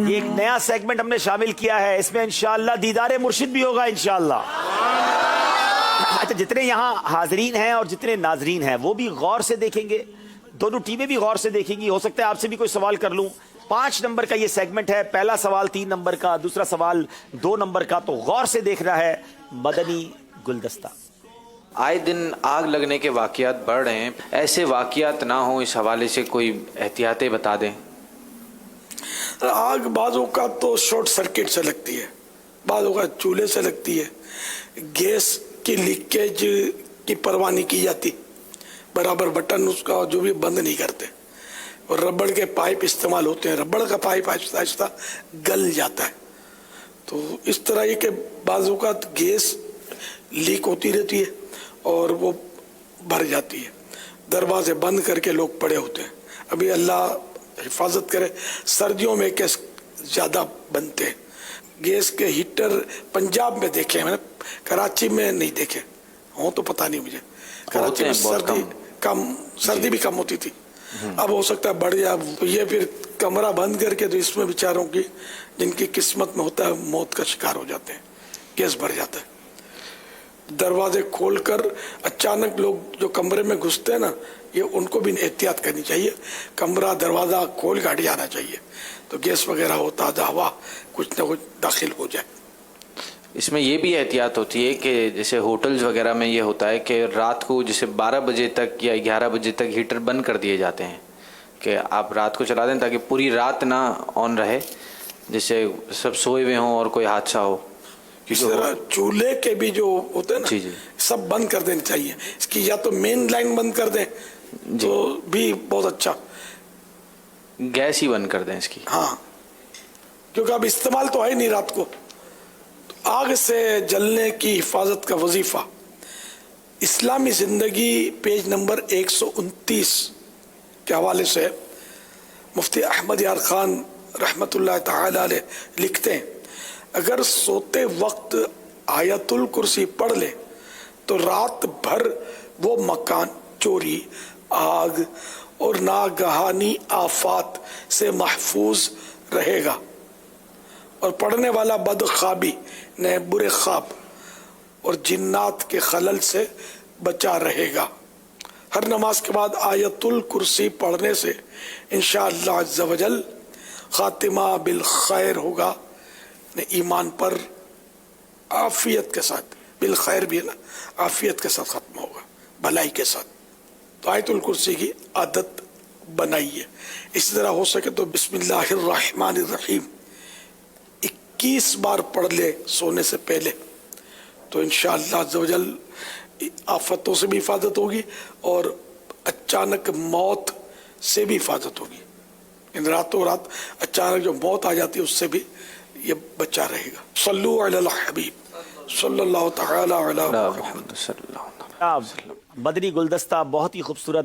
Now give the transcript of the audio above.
یہ ایک نیا سیگمنٹ ہم نے شامل کیا ہے، اس میں انشاءاللہ دیدار مرشد بھی ہوگا انشاءاللہ۔ اچھا، جتنے یہاں حاضرین ہیں اور جتنے ناظرین ہیں وہ بھی غور سے دیکھیں گے، دونوں ٹیمیں بھی غور سے دیکھیں گی۔ ہو سکتا ہے آپ سے بھی کوئی سوال کر لوں۔ 5 نمبر کا یہ سیگمنٹ ہے، پہلا سوال 3 نمبر کا، دوسرا سوال 2 نمبر کا، تو غور سے دیکھنا ہے۔ مدنی گلدستہ۔ آئے دن آگ لگنے کے واقعات بڑھ رہے ہیں، ایسے واقعات نہ ہوں، اس حوالے سے کوئی احتیاطیں بتا دیں۔ آگ بعض اوقات تو شارٹ سرکٹ سے لگتی ہے، بعض اوقات چولہے سے لگتی ہے، گیس کی لیکیج کی پرواہ نہیں کی جاتی، برابر بٹن اس کا جو بھی بند نہیں کرتے، اور ربڑ کے پائپ استعمال ہوتے ہیں، ربڑ کا پائپ آہستہ آہستہ گل جاتا ہے۔ تو اس طرح یہ کہ بعض اوقات گیس لیک ہوتی رہتی ہے اور وہ بھر جاتی ہے، دروازے بند کر کے لوگ پڑے ہوتے ہیں۔ ابھی اللہ حفاظت کرے، سردیوں میں کیس زیادہ بنتے ہیں۔ گیس کے ہیٹر پنجاب میں دیکھے، میں نے کراچی میں نہیں دیکھے، ہوں تو پتہ نہیں مجھے۔ کراچی میں سردی بھی کم ہوتی تھی، اب ہو سکتا ہے بڑھ جائے۔ تو یہ پھر کمرہ بند کر کے تو اس میں بیچاروں کی، جن کی قسمت میں ہوتا ہے، موت کا شکار ہو جاتے ہیں، گیس بھر جاتا ہے۔ دروازے کھول کر اچانک لوگ جو کمرے میں گھستے ہیں نا، یہ ان کو بھی احتیاط کرنی چاہیے، کمرہ دروازہ کھول کے ہٹ جانا چاہیے، تو گیس وغیرہ ہو، تازہ ہوا کچھ نہ کچھ داخل ہو جائے۔ اس میں یہ بھی احتیاط ہوتی ہے کہ جیسے ہوٹلز وغیرہ میں یہ ہوتا ہے کہ رات کو جیسے 12 بجے تک یا 11 بجے تک ہیٹر بند کر دیے جاتے ہیں کہ آپ رات کو چلا دیں تاکہ پوری رات نہ آن رہے، جیسے سب سوئے ہوئے ہوں اور کوئی حادثہ ہو۔ اس طرح چولہے کے بھی جو ہوتے ہیں نا، جی سب بند کر دینے چاہیے۔ اس کی یا تو مین لائن بند کر دیں تو بھی بہت اچھا، گیس ہی بند کر دیں اس کی۔ ہاں، کیونکہ اب استعمال تو ہے نہیں رات کو۔ آگ سے جلنے کی حفاظت کا وظیفہ، اسلامی زندگی پیج نمبر 129 کے حوالے سے مفتی احمد یار خان رحمت اللہ تعالی علیہ لکھتے ہیں، اگر سوتے وقت آیت الکرسی پڑھ لے تو رات بھر وہ مکان چوری، آگ اور ناگہانی آفات سے محفوظ رہے گا، اور پڑھنے والا بدخوابی نے برے خواب اور جنات کے خلل سے بچا رہے گا۔ ہر نماز کے بعد آیت الکرسی پڑھنے سے انشاءاللہ عز و جل خاتمہ بالخیر ہوگا، ایمان پر عافیت کے ساتھ، بالخیر بھی ہے نا، عافیت کے ساتھ ختم ہوگا، بھلائی کے ساتھ۔ تو آیت الکرسی کی عادت بنائیے۔ اسی طرح ہو سکے تو بسم اللہ الرحمن الرحیم 21 بار پڑھ لے سونے سے پہلے، تو انشاءاللہ عز و جل آفتوں سے بھی حفاظت ہوگی اور اچانک موت سے بھی حفاظت ہوگی۔ ان راتوں رات اچانک جو موت آ جاتی ہے اس سے بھی یہ بچا رہے گا۔ صلو علی الحبیب صلی اللہ تعالی علی محمد۔ مدنی گلدستہ بہت ہی خوبصورت